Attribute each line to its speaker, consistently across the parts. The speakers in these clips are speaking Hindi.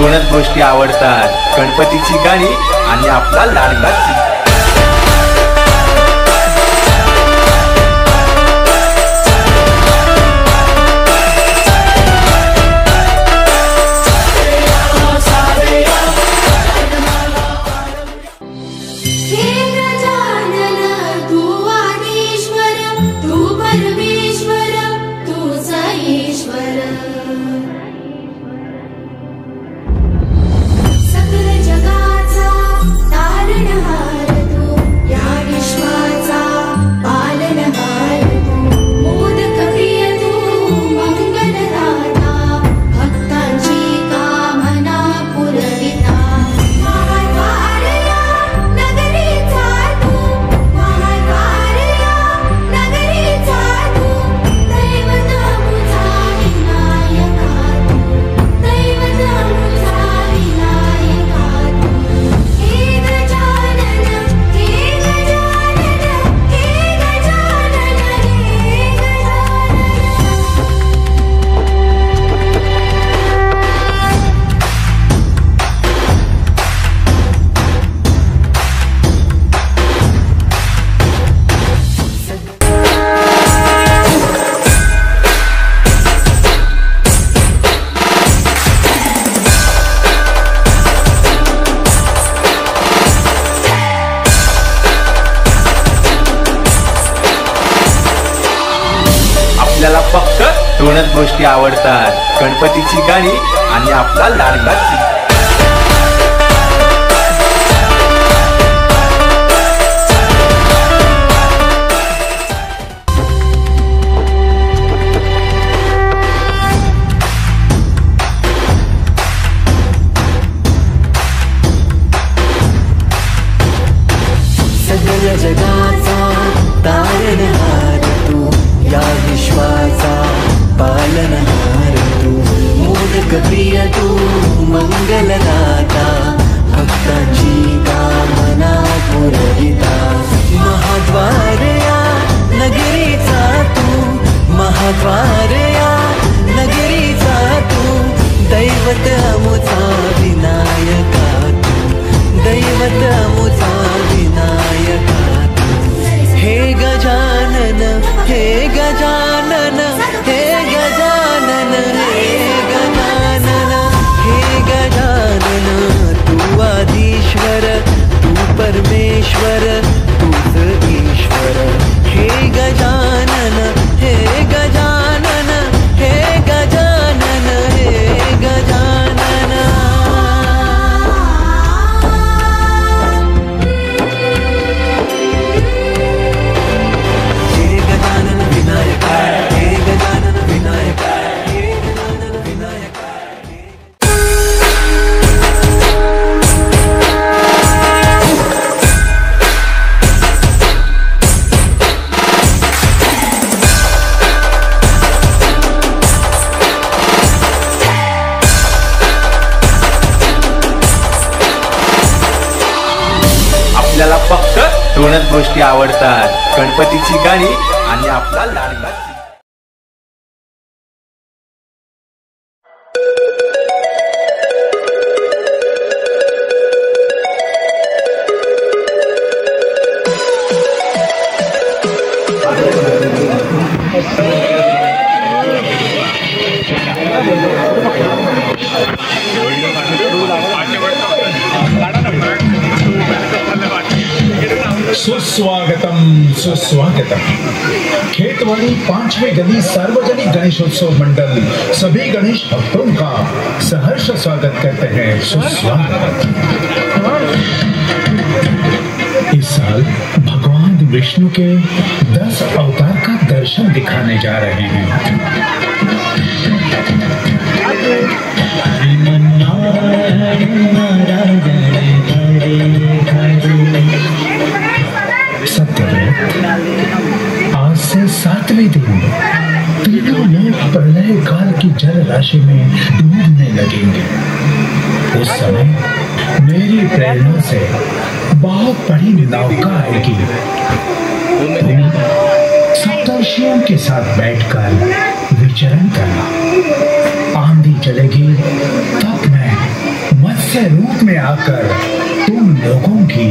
Speaker 1: दोनच गोष्टी आवडतात, गणपतीची गाणी आणि आपला लाडका आपल्याला फक्त दोनच गोष्टी आवडतात, गणपतीची गाणी आणि आपला लाडका
Speaker 2: सगळ्या जगाचा तारणहार तू, या विश्वाचा पालनहार तू, मोदक प्रिय तू, मंगलदाता, भक्तांची कामना पुरविता, महाद्वार या नगरीचा तू, महाद्वार या नगरीचा तू, दैवत अमुचा विनायका तू, दैवत अमुचा विनायका तू, हे गजानन, हे गजानन, हे गजानन, हे गजानन, हे गजानन, तू आदिश्वर, तू परमेश्वर, तूच ईश्वर, हे गजानन, हे गजानन, हे गजानन, हे गजानन।
Speaker 1: आपल्याला फक्त दोनच गोष्टी आवडतात, गणपतीची गाणी आणि आपला लाडका
Speaker 3: सुस्वागतम सुस्वागतम। खेतवाड़ी 5वीं गली सार्वजनिक गणेशोत्सव मंडल सभी गणेश भक्तों का सहर्ष स्वागत करते हैं। सुस्वागत। इस साल भगवान विष्णु के 10 अवतार का दर्शन दिखाने जा रहे हैं। आज से 7वें दिन तीनों लोग प्रलय काल की जल राशि में डूबने लगेंगे। उस समय मेरी प्रेरणा से बहुत बड़ी नौका आएगी। तुम सप्तर्षियों के साथ बैठकर विचरण करना। आंधी चलेगी तब मैं आकर तुम लोगों की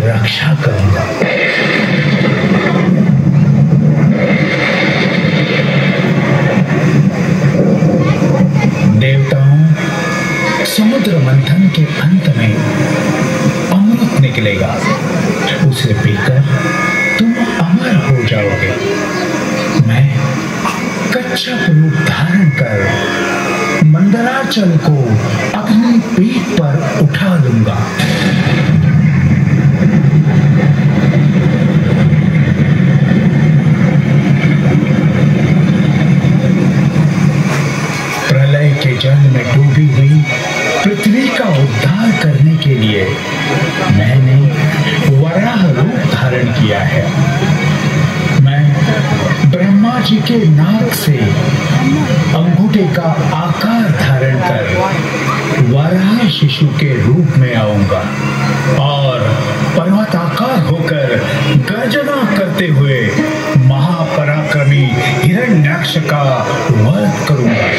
Speaker 3: रक्षा करूंगा। देवताओं, समुद्र मंथन के अंत में अमृत निकलेगा, उसे पीकर तुम अमर हो जाओगे। मैं कच्छप रूप धारण कर मंदराचल को अपनी पीठ पर उठा लूंगा। प्रलय के जल में डूबी हुई पृथ्वी का उद्धार करने के लिए मैंने वराह रूप धारण किया है। मैं ब्रह्मा जी के नाक से अंगूठे का आकार धारण कर वराह शिशु के रूप में आऊंगा और पर्वताकार होकर गर्जना करते हुए महापराक्रमी हिरण्याक्ष का वध करूंगा।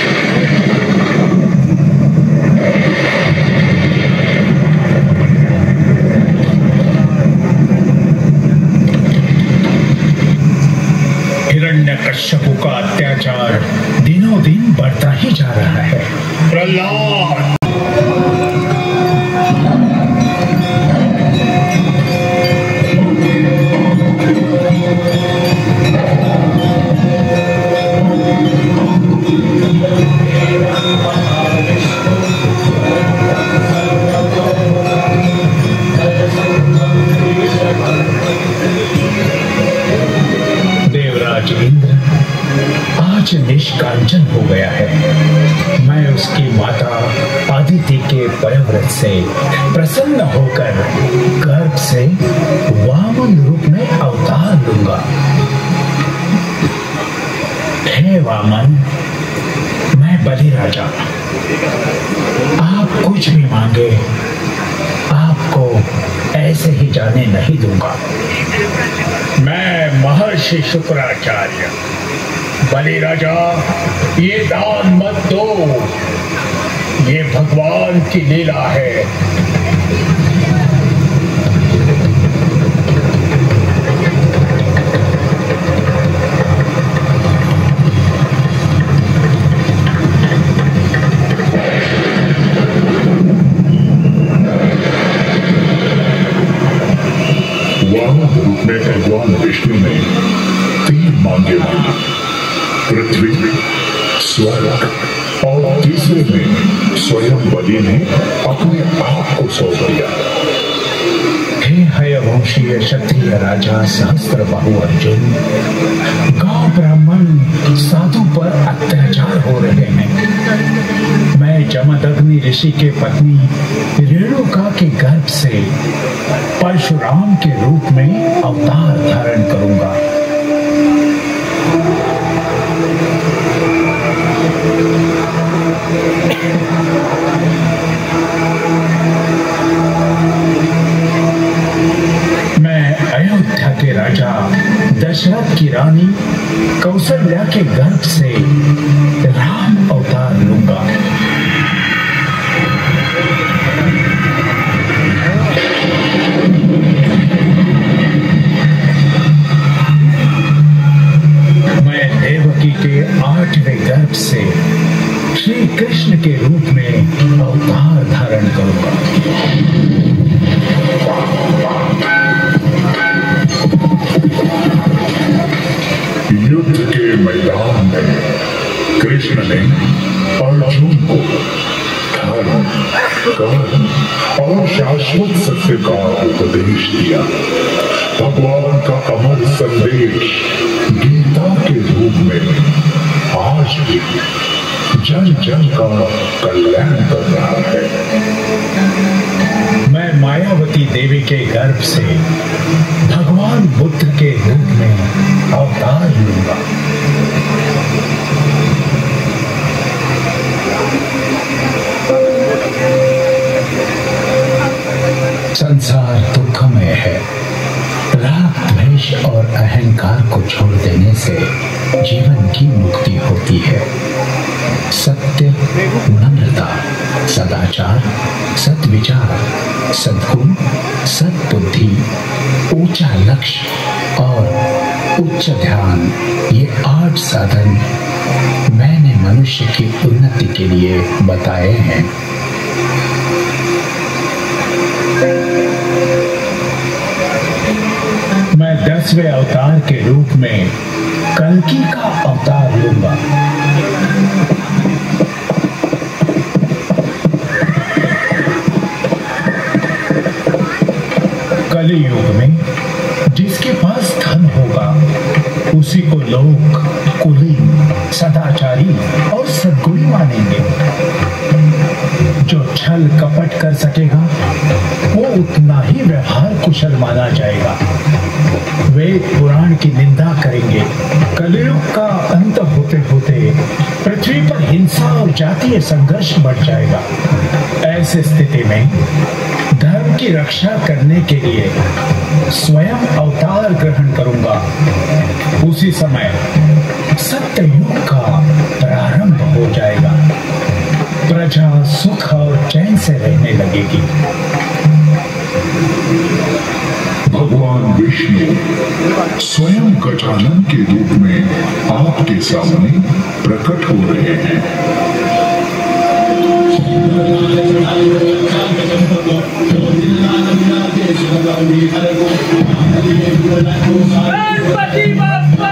Speaker 3: हिरण्यकश्यप का अत्याचार दिनों दिन बढ़ता ही जा रहा है। प्रहलाद, इंद्र आज निष्कांचन हो गया है। मैं उसकी माता अदिति के पयव्रत से प्रसन्न होकर गर्भ से वामन रूप में अवतार लूंगा। हे वामन, मैं बलि राजा, आप कुछ भी मांगे आपको ऐसे ही जाने नहीं दूंगा। मैं महर्षि शुक्राचार्य, बलि राजा, ये दान मत दो, ये भगवान की लीला है।
Speaker 4: भगवान विष्णु ने 3 मांगे मांगी, पृथ्वी, स्वर्ग और तीसरे में स्वयं बलि ने अपने आप को सौंप दिया।
Speaker 3: हे हयवंशीय क्षत्रिय राजा सहस्त्रबाहु अर्जुन, गांव ब्राह्मण साधु पर अत्याचार हो रहे हैं। मैं जमदग्नि ऋषि के पत्नी रेणुका के गर्भ से परशुराम के रूप में अवतार धारण करूंगा। मैं अयोध्या के राजा दशरथ की रानी कौशल्या के गर्भ से राम अवतार लूंगा। मैं देवकी के 8वें गर्भ से श्री कृष्ण के रूप में अवतार धारण करूंगा।
Speaker 4: युद्ध के मैदान में कृष्ण ने अर्जुन को धर्म, कर्म और शाश्वत सत्य का उपदेश दिया। भगवान का अमर संदेश गीता के रूप में आज भी जन जन का कल्याण कर रहा है।
Speaker 3: मैं मायावती देवी के गर्भ से भगवान बुद्ध के रूप में अवतार लूंगा। संसार दुखमय है। राग, द्वेष और अहंकार को छोड़ देने से जीवन की मुक्ति होती है। सत्य, नम्रता सरलता, सदाचार, सद्विचार, सद्गुण, सद्बुद्धि, ऊंचा लक्ष्य और उच्च ध्यान, ये 8 साधन मैंने मनुष्य की उन्नति के लिए बताए हैं। मैं 10वें अवतार के रूप में कल्कि का अवतार लूंगा। कलि युग में जिसके पास धन होगा उसी को लोग कुलीन, सदाचारी और सद्गुणी मानेंगे। जो छल कपट कर सकेगा वो उतना ही व्यवहार कुशल माना जाएगा। वेद पुराण की निंदा करेंगे। कलयुग का अंत होते होते पृथ्वी पर हिंसा और जातीय संघर्ष बढ़ जाएगा। ऐसी स्थिति में धर्म की रक्षा करने के लिए स्वयं अवतार ग्रहण करूंगा। उसी समय सत्ययुग का प्रारंभ हो जाएगा। प्रजा सुख और चैन से रहने लगेगी।
Speaker 4: भगवान विष्णु स्वयं गजानन के रूप में आपके सामने प्रकट हो रहे हैं।
Speaker 5: गणपति बप्पा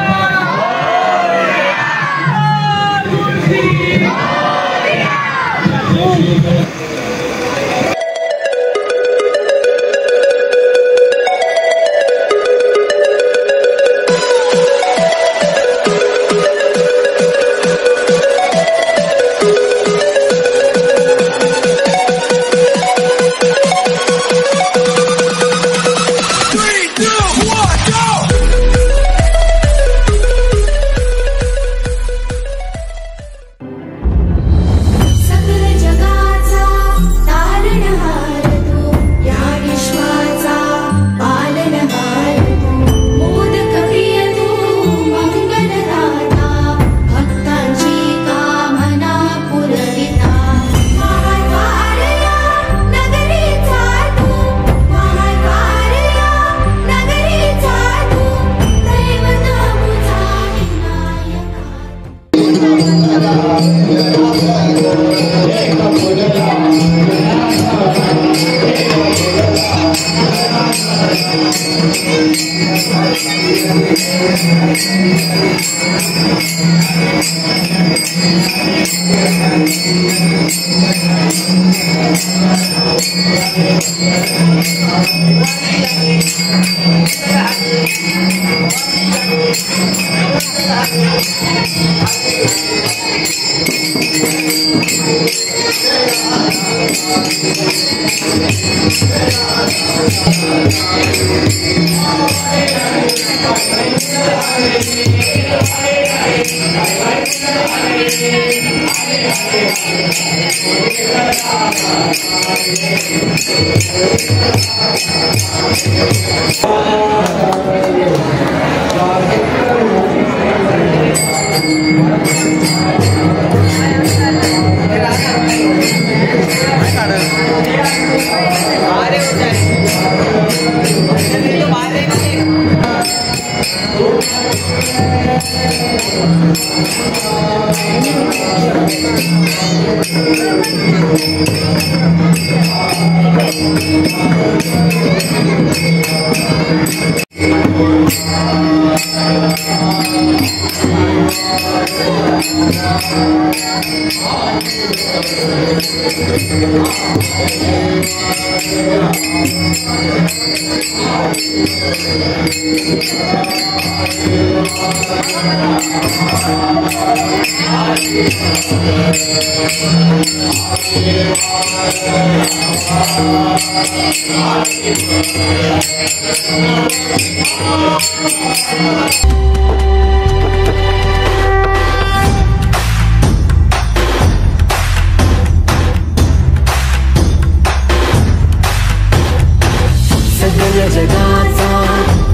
Speaker 2: जगाचा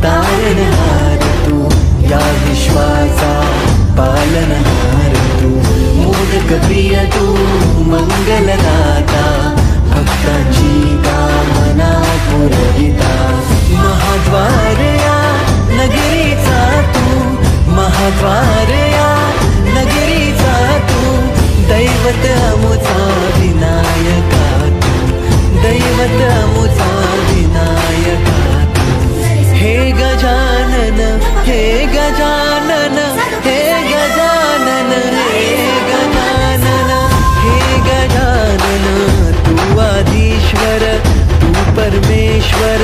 Speaker 2: तारणहार तू, या विश्वाचा पालनहार तू, मोदक प्रिय तू, मंगल मंगलदाता भक्तांची कामना पुरविता महाद्वार या नगरीचा तू महाद्वार या नगरीचा तू दैवत अमुचा विनायका तू दैवत अमुचा विनायका हे गजानन हे गजानन हे गजानन हे गजानन हे गजानन तू आदिश्वर तू परमेश्वर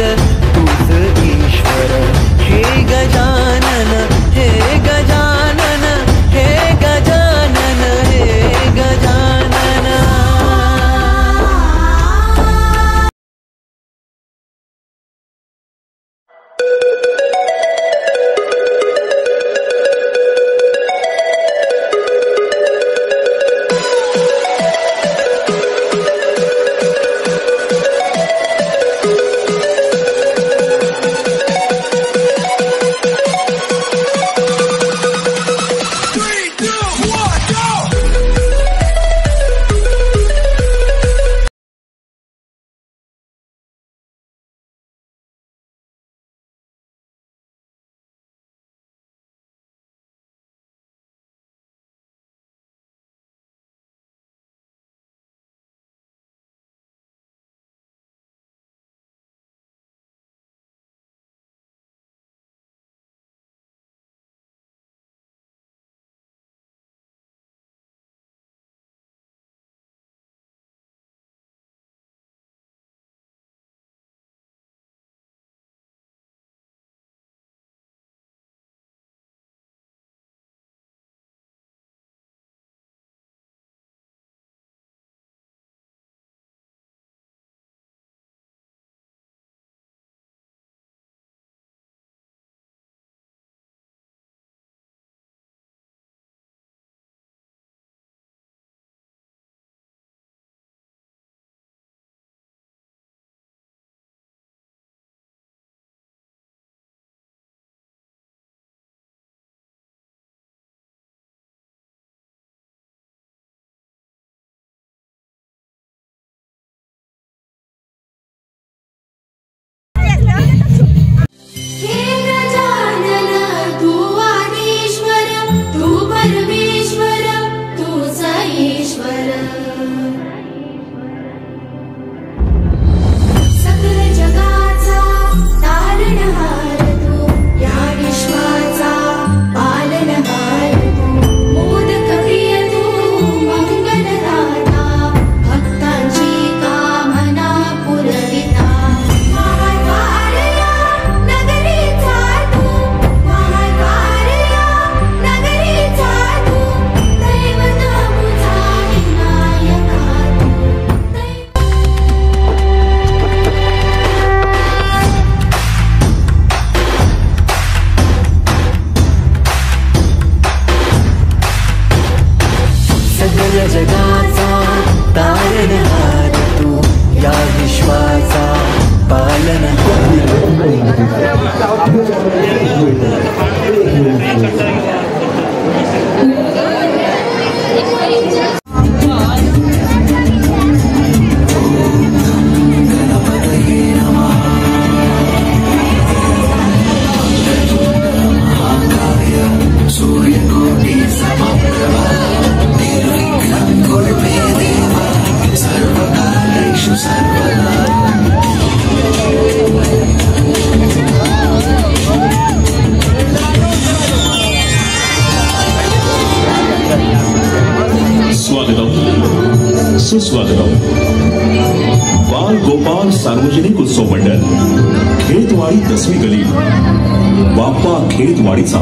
Speaker 2: तूच ईश्वर हे गजानन हे गजानन हे गजानन हे गजानन जगाचा तारणहार तू या विश्वाचा
Speaker 5: सुस्वागतम। बाल गोपाल सार्वजनिक उत्सव मंडळ खेतवाड़ी 10वीं गली बापा खेतवाड़ीचा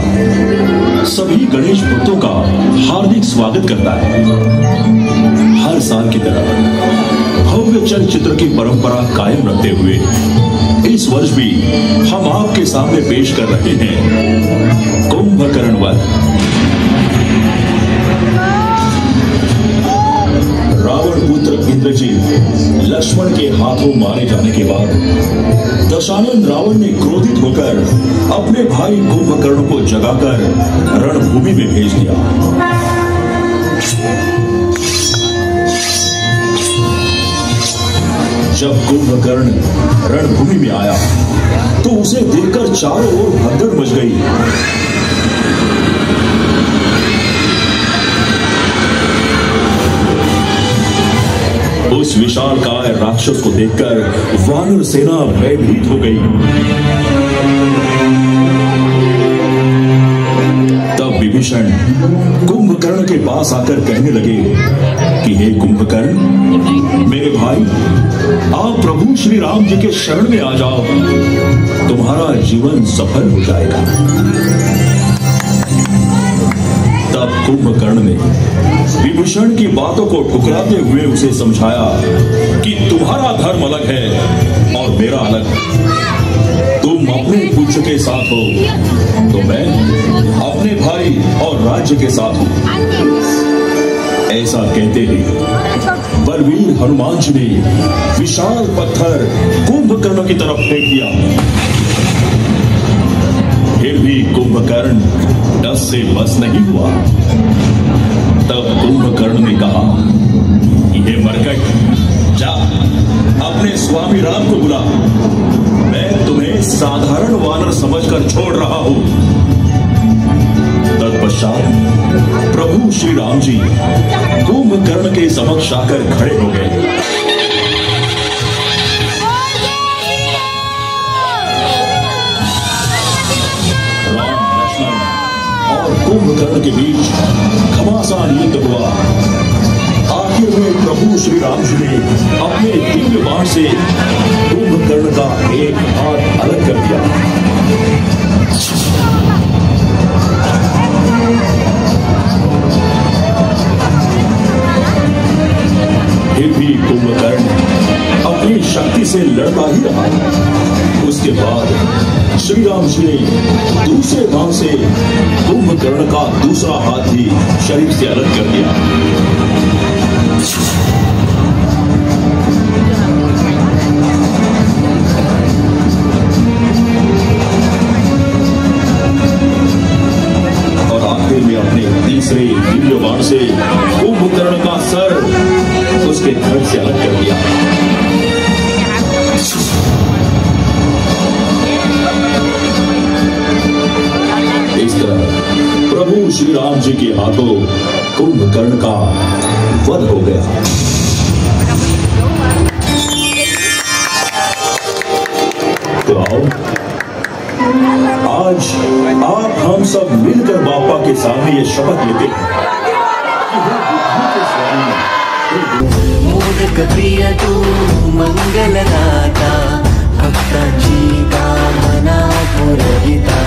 Speaker 5: सभी गणेश भक्तों का हार्दिक स्वागत करता है। हर साल की तरह भव्य चलचित्र की परंपरा कायम रखते हुए इस वर्ष भी हम आपके सामने पेश कर रहे हैं कुंभकर्ण वध। रावण पुत्र इंद्रजीत लक्ष्मण के हाथों मारे जाने के बाद दशानन रावण ने क्रोधित होकर अपने भाई कुंभकर्ण को जगाकर रणभूमि में भेज दिया। जब कुंभकर्ण रणभूमि में आया तो उसे देखकर चारों ओर भगदड़ मच गई। उस विशालकाय राक्षस को देखकर वानर सेना भयभीत हो गई। तब विभीषण कुंभकर्ण के पास आकर कहने लगे कि हे कुंभकर्ण, मेरे भाई, आप प्रभु श्री राम जी के शरण में आ जाओ, तुम्हारा जीवन सफल हो जाएगा। तब कुंभकर्ण ने विभीषण की बातों को ठुकराते हुए उसे समझाया कि तुम्हारा धर्म अलग है और मेरा अलग। तुम अपने पुत्र के साथ हो तो मैं अपने भाई और राज्य के साथ हूं। ऐसा कहते ही बलवीर हनुमान जी ने विशाल पत्थर कुंभकर्ण की तरफ फेंक दिया। फिर भी कुंभकर्ण डस से बस नहीं हुआ। तब कुंभकर्ण ने कहा, ये मरकट, जा अपने स्वामी राम को बुला, मैं तुम्हें साधारण वानर समझकर छोड़ रहा हूं। तत्पश्चात प्रभु श्री राम जी कुंभकर्ण के समक्ष आकर खड़े हो गए। कुंभकर्ण के बीच घमासान युद्ध हुआ। आखिर में प्रभु श्री राम जी ने अपने दिव्य बाण से कुंभकर्ण का एक हाथ अलग कर दिया। फिर भी कुंभकर्ण अपनी शक्ति से लड़ता ही रहा। उसके बाद श्री राम जी ने दूसरे बाण से कुंभकर्ण का दूसरा हाथ भी शरीर से अलग कर दिया। और आखिर में अपने तीसरे दिव्य बाण से कुंभकर्ण का सर उसके धड़ से अलग कर दिया। इस तरह प्रभु श्री राम जी के हाथों कुंभकर्ण का वध हो गया। तो आओ, आज आप हम सब मिलकर बापा के सामने ये शपथ लेते हैं कि वो बुद्धि के स्वामी,
Speaker 2: मोदक प्रिय तू मंगलदाता, भक्तांची कामना पुरविता।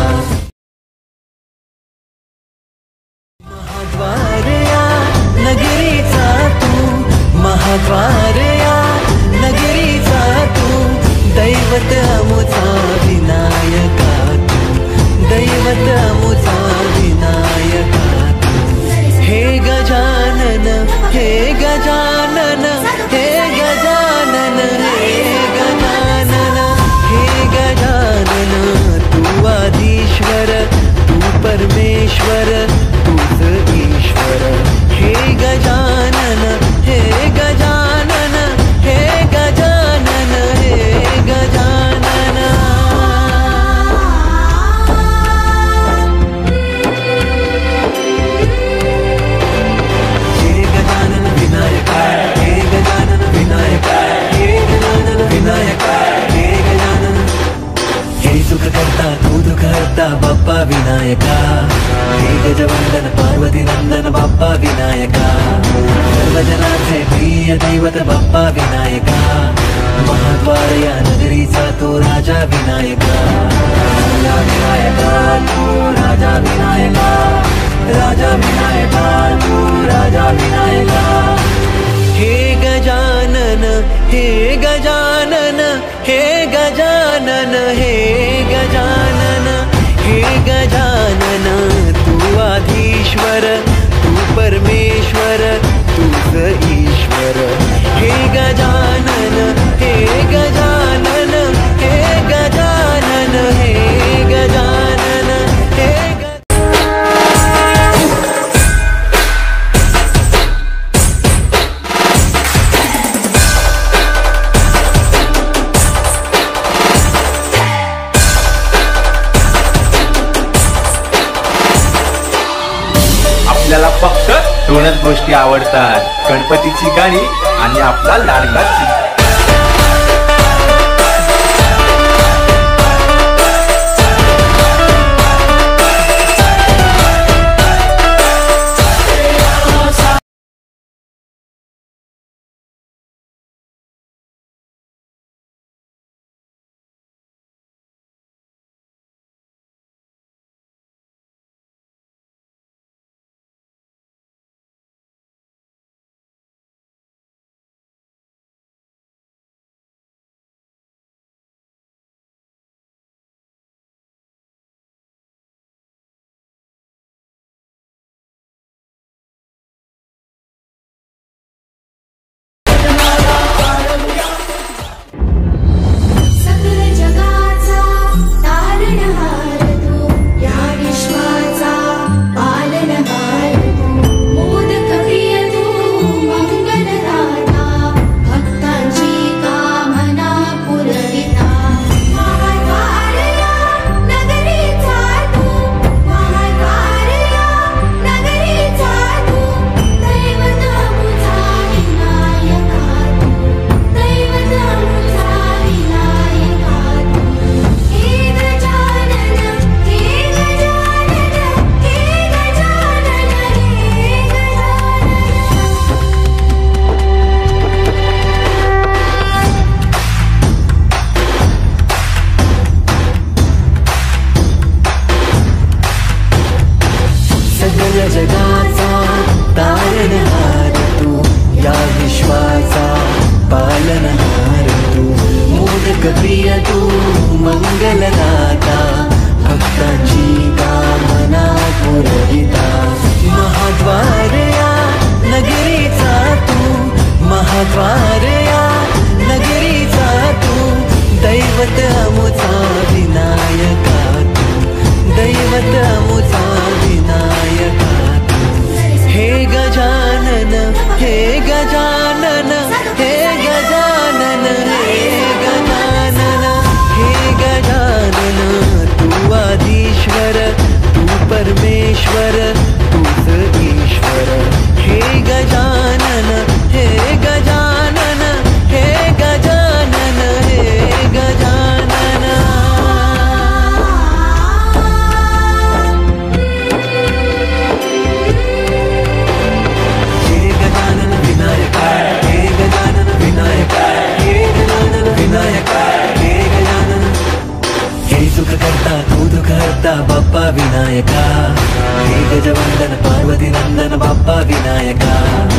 Speaker 2: महाद्वारया नगरीचा तू, महाद्वारया नगरीचा तू, दैवत अमुचा विनायका तू, दैवत अमुचा विनायका तू। हे गजानन, हे गजानन, हे गजानन, हे गजानन, हे गजानन, तू आदिश्वर, तू परमेश्वर, तूच ईश्वर। हे गजानन, हे गजानन, हे गजानन, हे गजानन। हे गजानन विनायका, हे गजानन विनायका, हे गजानन विनायका, हे गजानन। हे सुख करता तू दुख हरता बाप्पा विनायका, हे गजवंदन पार्वती नंदन बाप्पा विनायका, सर्वजनांचे प्रिय दैवत बाप्पा विनायका, महाद्वारया नगरीचा तो राजा विनायका, राजा विनायका तू राजा विनायका, राजा विनायका तू राजा विनायका। हे गजानन, हे गजानन, हे गजानन, हे गजानन, हे गजानन, तू आधीश्वर, तू परमेश्वर, तूच ईश्वर। हे गजानन, हे गजानन, हे गजानन, हे गजानन, हे
Speaker 1: गोष्टी आवडतात, गणपतीची गाणी आणि आपला लाडका
Speaker 2: जगाचा तारणहार तू, या विश्वाचा पालनहार तू, मोदक प्रिय तू, मंगलदाता, भक्तांची कामना पुरविता, महाद्वार या नगरीचा तू, महाद्वार या नगरीचा तू, दैवत अमुचा विनायका तू, दैवत अमुचा विनायका तू, हे गजानन, हे गजानन, हे गजानन, हे गजानन, हे गजानन, तू आदिश्वर, तू परमेश्वर, तूच ईश्वर, हे गजानन, हे गजानन, हे गजानन, हे गजानन. हे गजानन विनायका, हे गजानन विनायका, हे गजानन विनायका, हे गजानन. हे सुख करता तू दुःख हरता बाप्पा विनायका, हे गजवंदन पार्वती नंदन बाप्पा विनायका.